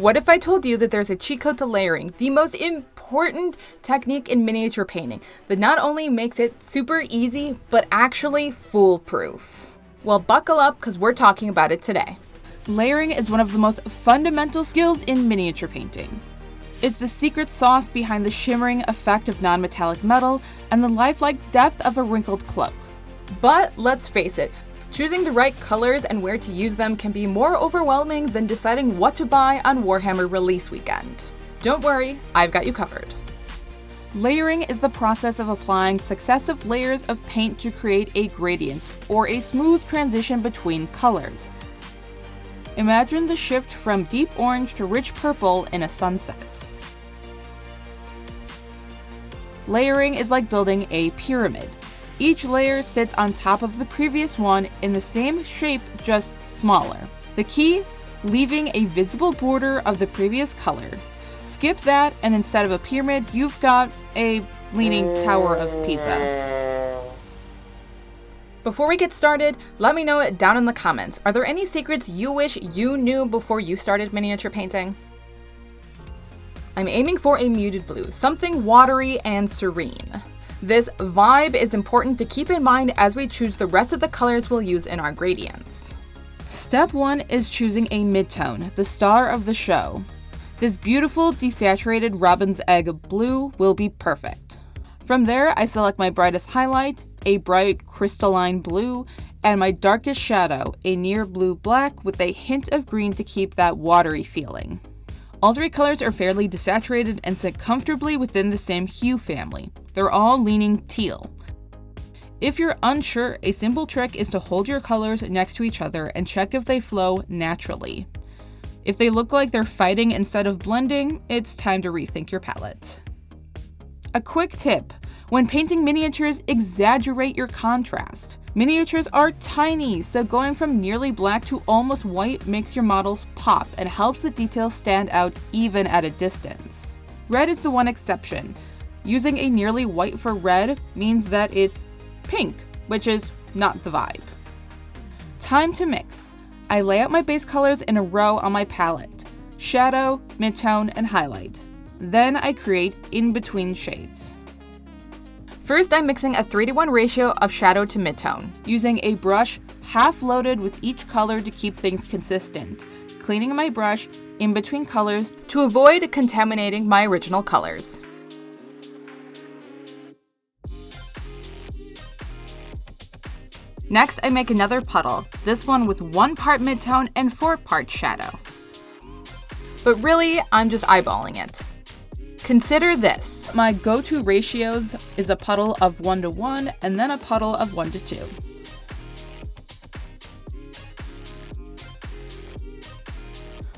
What if I told you that there's a cheat code to layering, the most important technique in miniature painting, that not only makes it super easy, but actually foolproof? Well, buckle up because we're talking about it today. Layering is one of the most fundamental skills in miniature painting. It's the secret sauce behind the shimmering effect of non-metallic metal and the lifelike depth of a wrinkled cloak. But let's face it, choosing the right colors and where to use them can be more overwhelming than deciding what to buy on Warhammer release weekend. Don't worry, I've got you covered. Layering is the process of applying successive layers of paint to create a gradient, or a smooth transition between colors. Imagine the shift from deep orange to rich purple in a sunset. Layering is like building a pyramid. Each layer sits on top of the previous one in the same shape, just smaller. The key? Leaving a visible border of the previous color. Skip that, and instead of a pyramid, you've got a leaning Tower of Pisa. Before we get started, let me know down in the comments, are there any secrets you wish you knew before you started miniature painting? I'm aiming for a muted blue, something watery and serene. This vibe is important to keep in mind as we choose the rest of the colors we'll use in our gradients. Step 1 is choosing a midtone, the star of the show. This beautiful desaturated robin's egg blue will be perfect. From there, I select my brightest highlight, a bright crystalline blue, and my darkest shadow, a near blue-black with a hint of green to keep that watery feeling. All three colors are fairly desaturated and sit comfortably within the same hue family. They're all leaning teal. If you're unsure, a simple trick is to hold your colors next to each other and check if they flow naturally. If they look like they're fighting instead of blending, it's time to rethink your palette. A quick tip: when painting miniatures, exaggerate your contrast. Miniatures are tiny, so going from nearly black to almost white makes your models pop and helps the details stand out even at a distance. Red is the one exception. Using a nearly white for red means that it's pink, which is not the vibe. Time to mix. I lay out my base colors in a row on my palette: shadow, midtone, and highlight. Then I create in-between shades. First, I'm mixing a 3:1 ratio of shadow to midtone, using a brush half loaded with each color to keep things consistent, cleaning my brush in between colors to avoid contaminating my original colors. Next, I make another puddle, this one with 1 part midtone and 4 parts shadow. But really, I'm just eyeballing it. Consider this. My go-to ratios is a puddle of 1:1 and then a puddle of 1:2.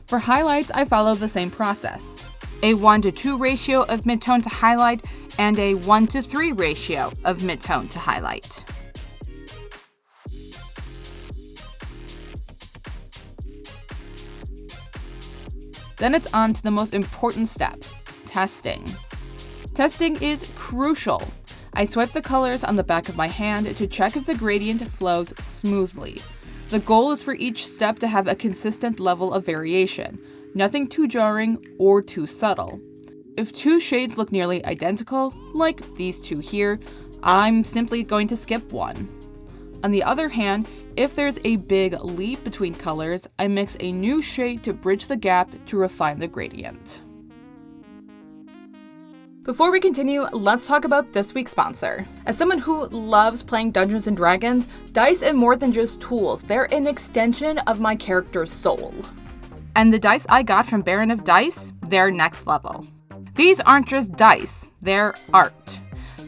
For highlights, I follow the same process. A 1:2 ratio of midtone to highlight and a 1:3 ratio of midtone to highlight. Then it's on to the most important step: testing. Testing is crucial. I swipe the colors on the back of my hand to check if the gradient flows smoothly. The goal is for each step to have a consistent level of variation, nothing too jarring or too subtle. If 2 shades look nearly identical, like these 2 here, I'm simply going to skip one. On the other hand, if there's a big leap between colors, I mix a new shade to bridge the gap to refine the gradient. Before we continue, let's talk about this week's sponsor. As someone who loves playing Dungeons & Dragons, dice are more than just tools. They're an extension of my character's soul. And the dice I got from Baron of Dice, they're next level. These aren't just dice, they're art.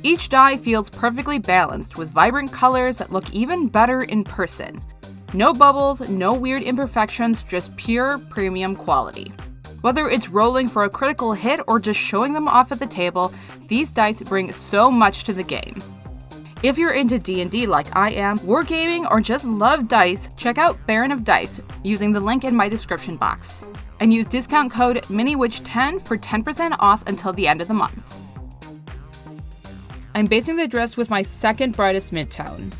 Each die feels perfectly balanced with vibrant colors that look even better in person. No bubbles, no weird imperfections, just pure premium quality. Whether it's rolling for a critical hit or just showing them off at the table, these dice bring so much to the game. If you're into D&D like I am, wargaming, or just love dice, check out Baron of Dice using the link in my description box. And use discount code MINIWITCH10 for 10% off until the end of the month. I'm basing the dress with my second brightest midtone.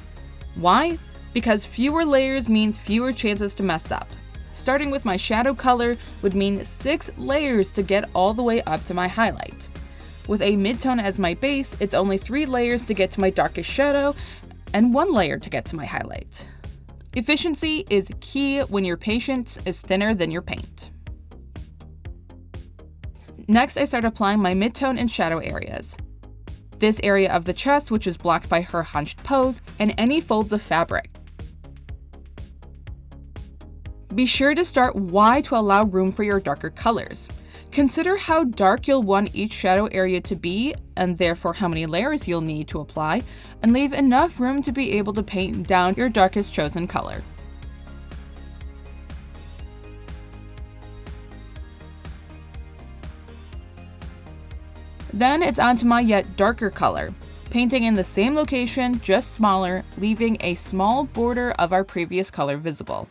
Why? Because fewer layers means fewer chances to mess up. Starting with my shadow color would mean 6 layers to get all the way up to my highlight. With a midtone as my base, it's only 3 layers to get to my darkest shadow and 1 layer to get to my highlight. Efficiency is key when your patience is thinner than your paint. Next, I start applying my midtone and shadow areas. This area of the chest, which is blocked by her hunched pose, and any folds of fabric. Be sure to start wide to allow room for your darker colors. Consider how dark you'll want each shadow area to be, and therefore how many layers you'll need to apply, and leave enough room to be able to paint down your darkest chosen color. Then it's onto my yet darker color, painting in the same location, just smaller, leaving a small border of our previous color visible.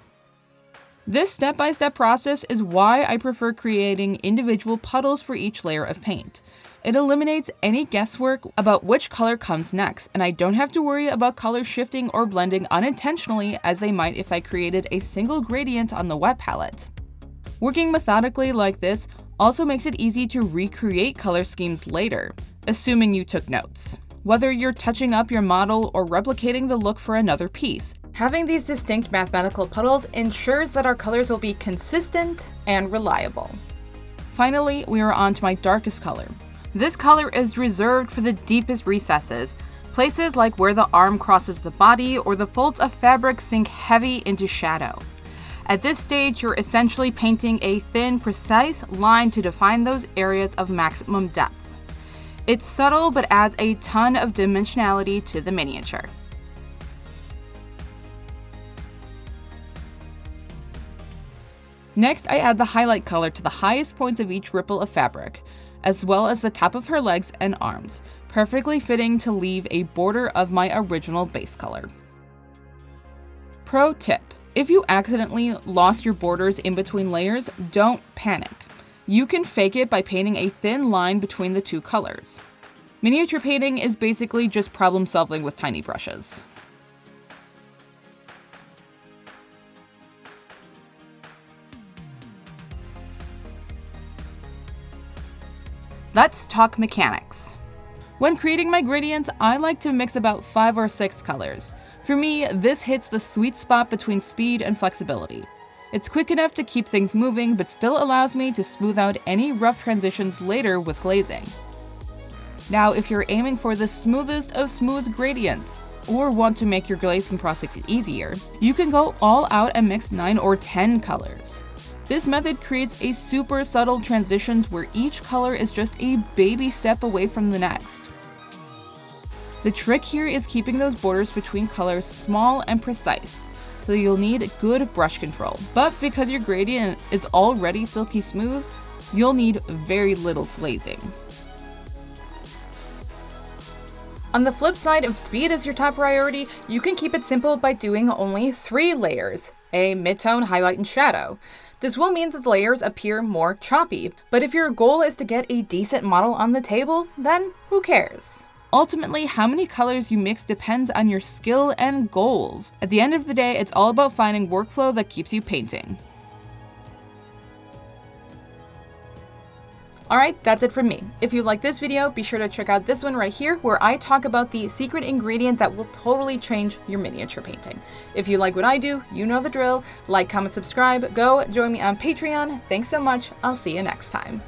This step-by-step process is why I prefer creating individual puddles for each layer of paint. It eliminates any guesswork about which color comes next, and I don't have to worry about colors shifting or blending unintentionally as they might if I created a single gradient on the wet palette. Working methodically like this also makes it easy to recreate color schemes later, assuming you took notes. Whether you're touching up your model or replicating the look for another piece, having these distinct mathematical puddles ensures that our colors will be consistent and reliable. Finally, we are on to my darkest color. This color is reserved for the deepest recesses, places like where the arm crosses the body or the folds of fabric sink heavy into shadow. At this stage, you're essentially painting a thin, precise line to define those areas of maximum depth. It's subtle but adds a ton of dimensionality to the miniature. Next, I add the highlight color to the highest points of each ripple of fabric, as well as the top of her legs and arms, perfectly fitting to leave a border of my original base color. Pro tip: if you accidentally lost your borders in between layers, don't panic. You can fake it by painting a thin line between the two colors. Miniature painting is basically just problem solving with tiny brushes. Let's talk mechanics. When creating my gradients, I like to mix about 5 or 6 colors. For me, this hits the sweet spot between speed and flexibility. It's quick enough to keep things moving, but still allows me to smooth out any rough transitions later with glazing. Now, if you're aiming for the smoothest of smooth gradients, or want to make your glazing process easier, you can go all out and mix 9 or 10 colors. This method creates a super subtle transitions where each color is just a baby step away from the next. The trick here is keeping those borders between colors small and precise, so you'll need good brush control. But because your gradient is already silky smooth, you'll need very little glazing. On the flip side, if speed is your top priority, you can keep it simple by doing only 3 layers, a midtone, highlight, and shadow. This will mean that the layers appear more choppy, but if your goal is to get a decent model on the table, then who cares? Ultimately, how many colors you mix depends on your skill and goals. At the end of the day, it's all about finding workflow that keeps you painting. Alright, that's it from me. If you like this video, be sure to check out this one right here where I talk about the secret ingredient that will totally change your miniature painting. If you like what I do, you know the drill. Like, comment, subscribe, go join me on Patreon. Thanks so much. I'll see you next time.